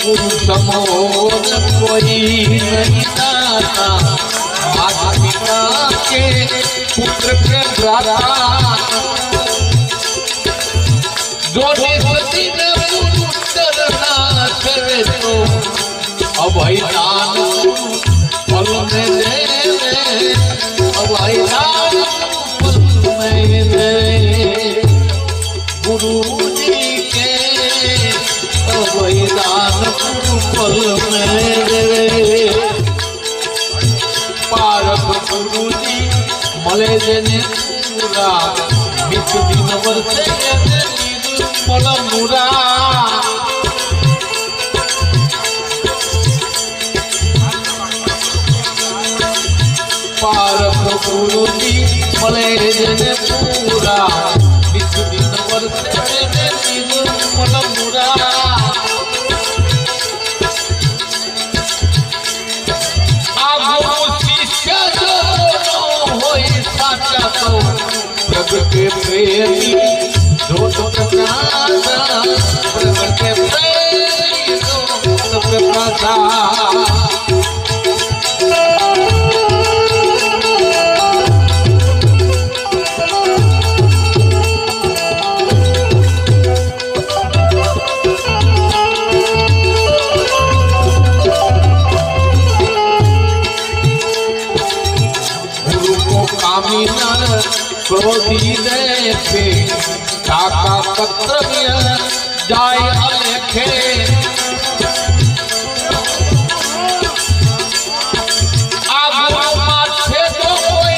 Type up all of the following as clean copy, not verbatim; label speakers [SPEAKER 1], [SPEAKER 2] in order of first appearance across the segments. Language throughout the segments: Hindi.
[SPEAKER 1] समोर कोई नहीं दाता, माता पिता के पुत्र के भ्राता, जो सती ने पुत्र ना करे तो अभय दान फल में दे, अभय दान फल में दे, गुरु जी के अभय दान फल में दे। पारक गुरु जी मले देने पूरा, मित दिन वर्षे निर्मल मुरा, पारक गुरु जी मले देने पूरा, मित दिन वर्षे निर्मल मुरा। प्रगट प्रेमी दो प्रकाश, प्रगट प्रेमी दो प्रकाश। गुरु को कामी नर क्रोधी देखे, काका पत्र जाय अलेखे, आगो माथे तो कोई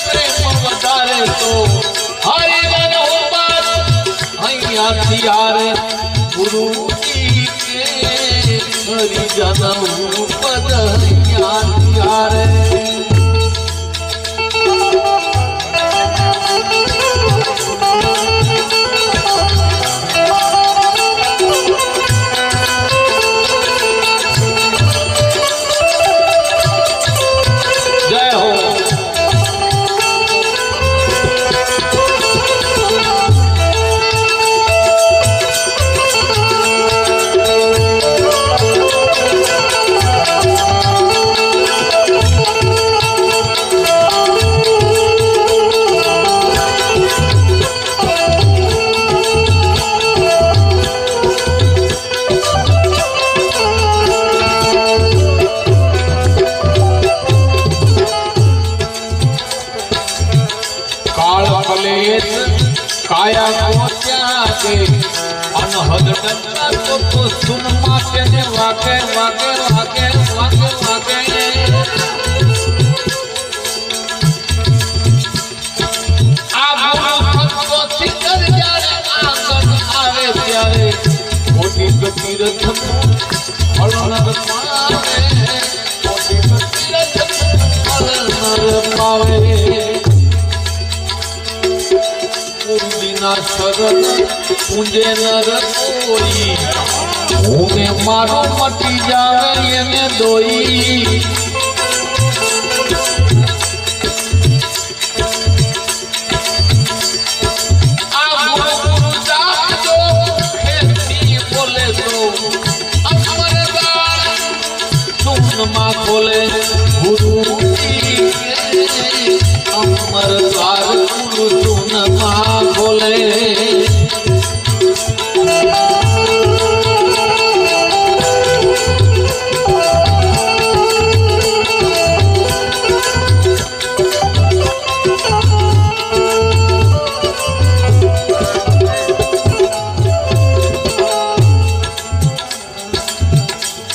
[SPEAKER 1] प्रेम बतारे तो हरि मन हो बात हैया तियारे। गुरु जी के हरि जन्म पद हैया तियारे। काया को त्यागे अनहद डंका तो सुन माके ने वाके वाके वाके वाके वाके। आप संतोषी कर जारे आंगन आवे प्यारे, कोटि तीर्थ फल नर पावे, कोटि तीर्थ फल नर पावे। बिना शरण पूंजे नर कोई, उने मारो मटी जावे ये दोई। गुरु जात जो खेती बोले तो अमर बाण सुन माँ बोले, गुरु जी के अमर द्वार गुरु सुन माँ बोले।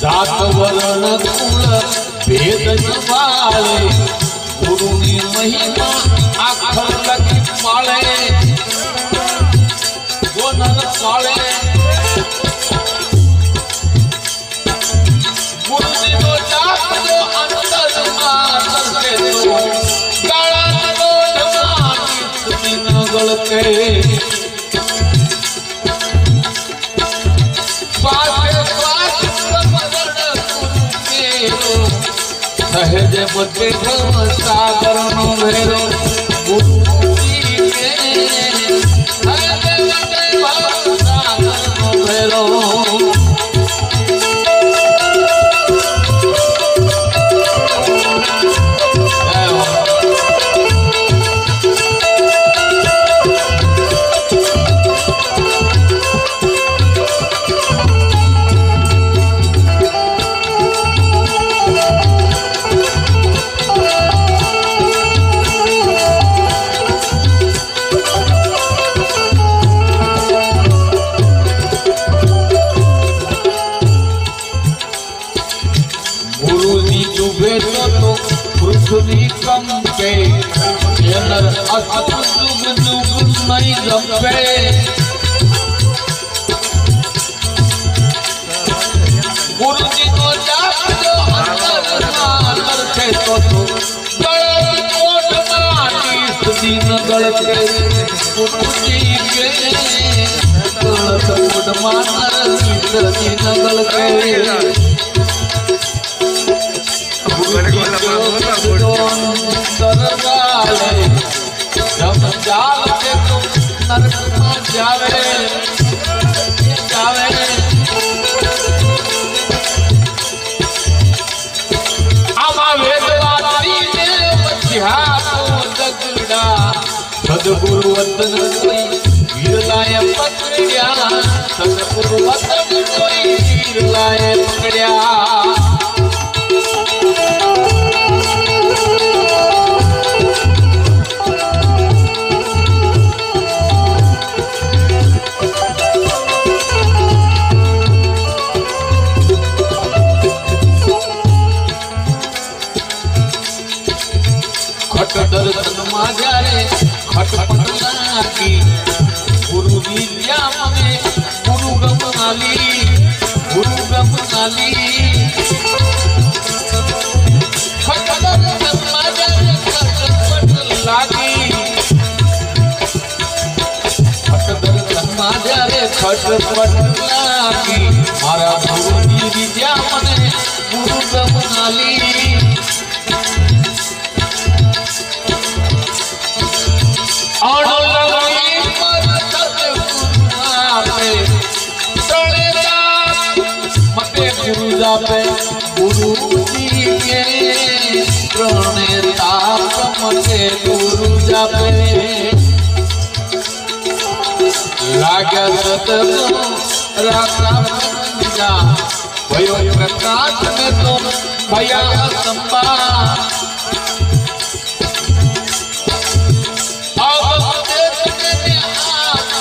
[SPEAKER 1] जात वर्ण कुल भेद जवाले, गुरु की महिमा आखर लगी पाले, वो नर पाले। गुरु जी को जात जो अंतर मातर के तो, गाड़ा नो जवानी दिन गल के। सहज मते सागर नो भेरो, गुरु जी के सहज मते सागर नो भेरो। असुर जुग जुग नहीं जपे गुरु जी को जाप जो अंदर अंदर से तो गल कोट माटी सुधी न गल के गुरु जी के गल कोट मानर सुधी न गल के जब जाल के तुम नरक में जावे जावे आमा वेदवादी ने बचिया तो जगड़ा सदगुरु वतन कोई वीर लाए पकड़िया सदगुरु वतन कोई वीर लाए पकड़िया दर्शन माजारे खटपट लागी गुरु विद्या मने गुरु गमनाली खट दर्शन माजारे खटपट लागी खट दर्शन माजारे खटपट लागी मारा गुरु विद्या मने गुरु गमनाली गुरु जापे गुरु जी के प्रणेताप मते गुरु जापे लागे सतगुरु राखा पंजा भयो प्रकाश में तो भया संबा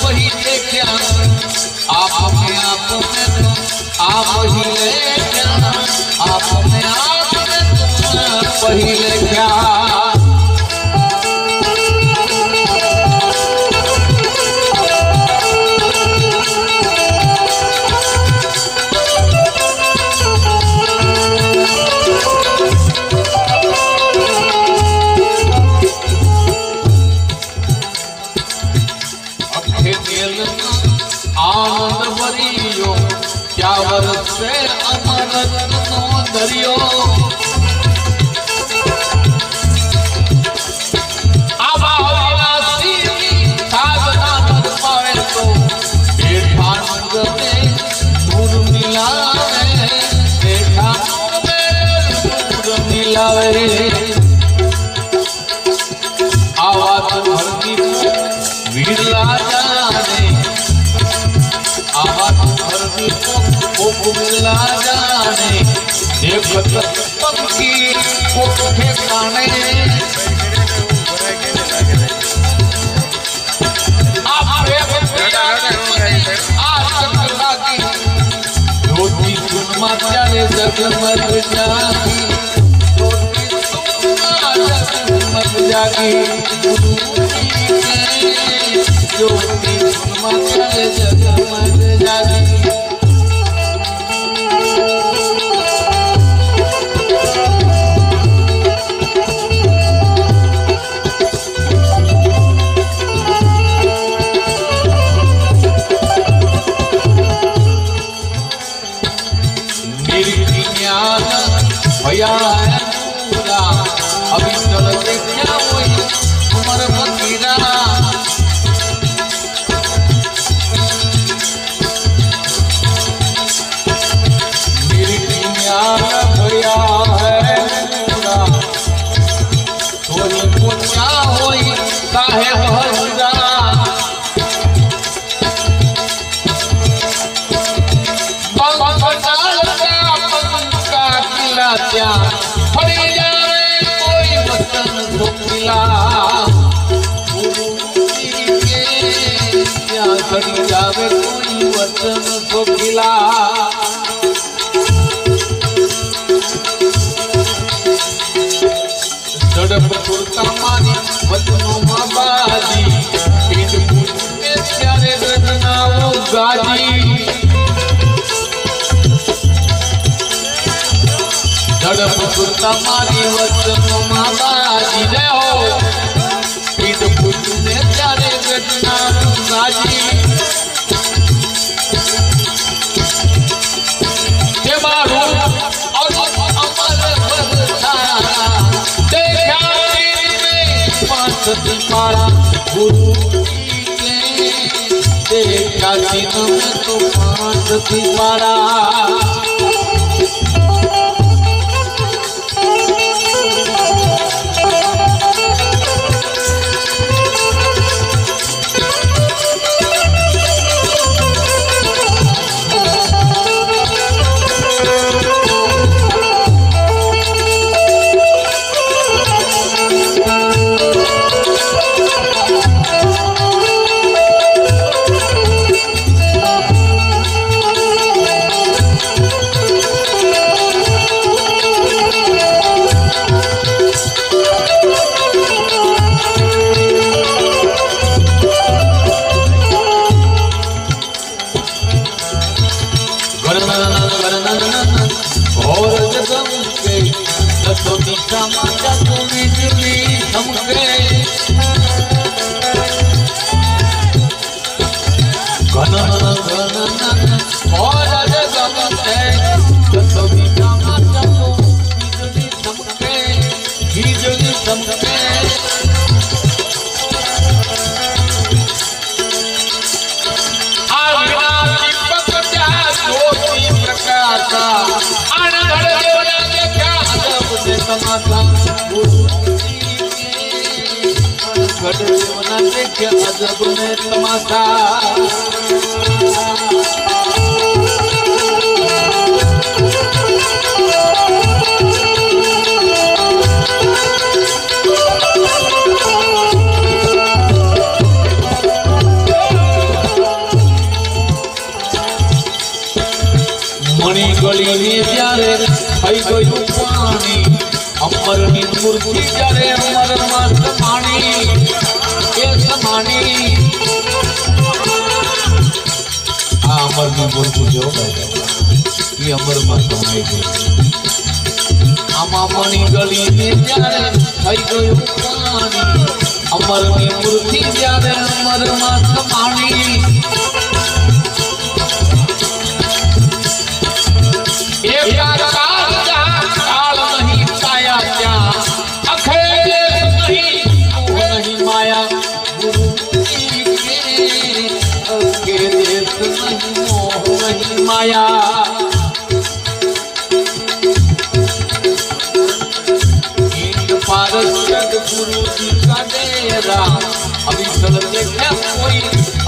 [SPEAKER 1] वही देखा आप में आप ही ले आप में पहले क्या आनंद भरियो क्या वर्षे अमरत नो दरियो आवासी साधना मत पावे तो बेठा नूर में नूर मिलावे बेठा नूर में नूर मिलावे आवाज भरती वीरला जाने आवाज भरती मिला जाने देखत पंखी को ठिकाने आप लागी रोटी सुनमा चाले जगमग जागी रोटी सुनमा जगमग जागी गुरु जी के रोटी सुनमा चाले जगमग जागी भैया है पूरा अभी चल देखा वही उमर फकीरा मेरी भैया है पूरा कोई पूछा वही काहे हजरा फड़ी जाए कोई वचन सुखिला गुरु जी के क्या फड़ी जावे कोई वचन सुखिला ઝડપ પૂરતા મારી વચનોમાં બાજી પીઠ પૂછને ત્યારે રચનાઓ ગાજી ઝડપ પૂરતા મારી વચનોમાં બાજી જય હો પીઠ પૂછને ત્યારે રચનાઓ ગાજી તે મારું सती पारा गुरु के देखा दिन में तो सती पारा अजब ने तमाशा मणि गली ने त्यारे थई गयुं पाणी अमर नी मूर्ति त्यारे अमर मस्त पाणी समानी अमर में मूर्ति जो ये अमर में समाई गई आमा मणि गली में त्यारे थई गयुं पाणी अमर में मूर्ति त्यारे अमर में समानी काल नहीं पाया क्या अखेर नहीं माया माया इंद पारस गुरु जी का डेरा अभी चल देखा कोई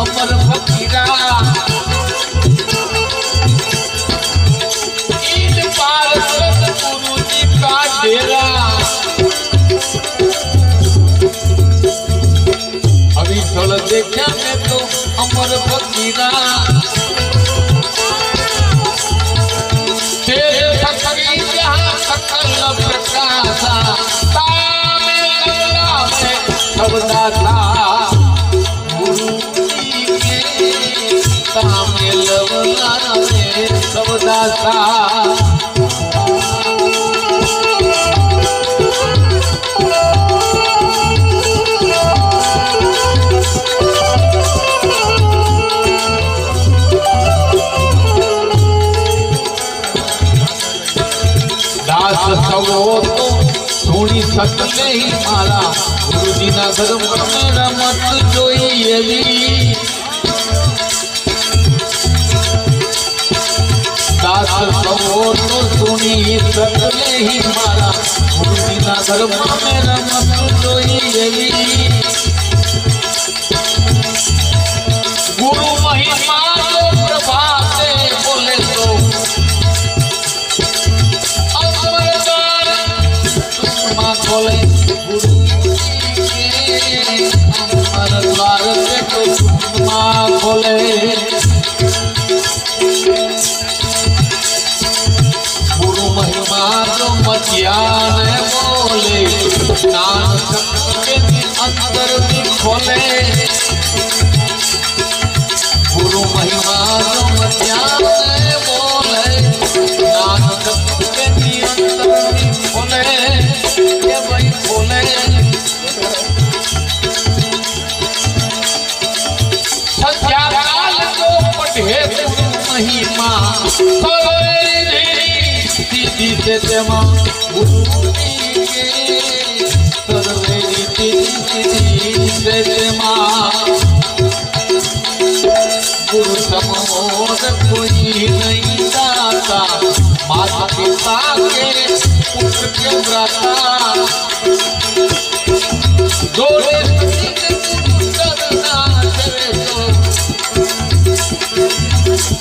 [SPEAKER 1] अमर फकीरा इंद पारस गुरु जी का डेरा अभी चल देखा मैं तो अमर फकीरा गुरु के तामिल सबदासा दास सवो तो सोनी सकले ही मारा गुरुजी ना घर में रमत जोई एवी दास सवो तो सोनी सकले ही मारा गुरुजी ना घर में रमत जोई एवी गुरु महिमा जो प्रभाते बोले तो खोले गुरु के अमर द्वार पे तो माँ खोले गुरु महिमा जो मचियान है वो बोले नानक के अंदर भी खोले गुरु महिमा जो ज्ञान बोले नानक के अंदर भी खोले ये भाई खोले सत्याकाल को पढ़े गुरु महिमा सीधी से तेमा गुरु के सर्वे सीधी से तेमा गुरु समोद कोई नहीं दाता माता पिता के पुत्र के व्रता दोले गुरु करना चले तो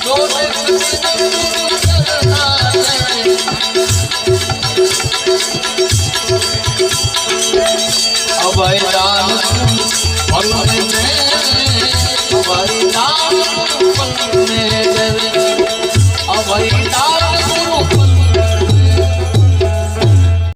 [SPEAKER 1] दोले गुरु करना चले अभय दान फल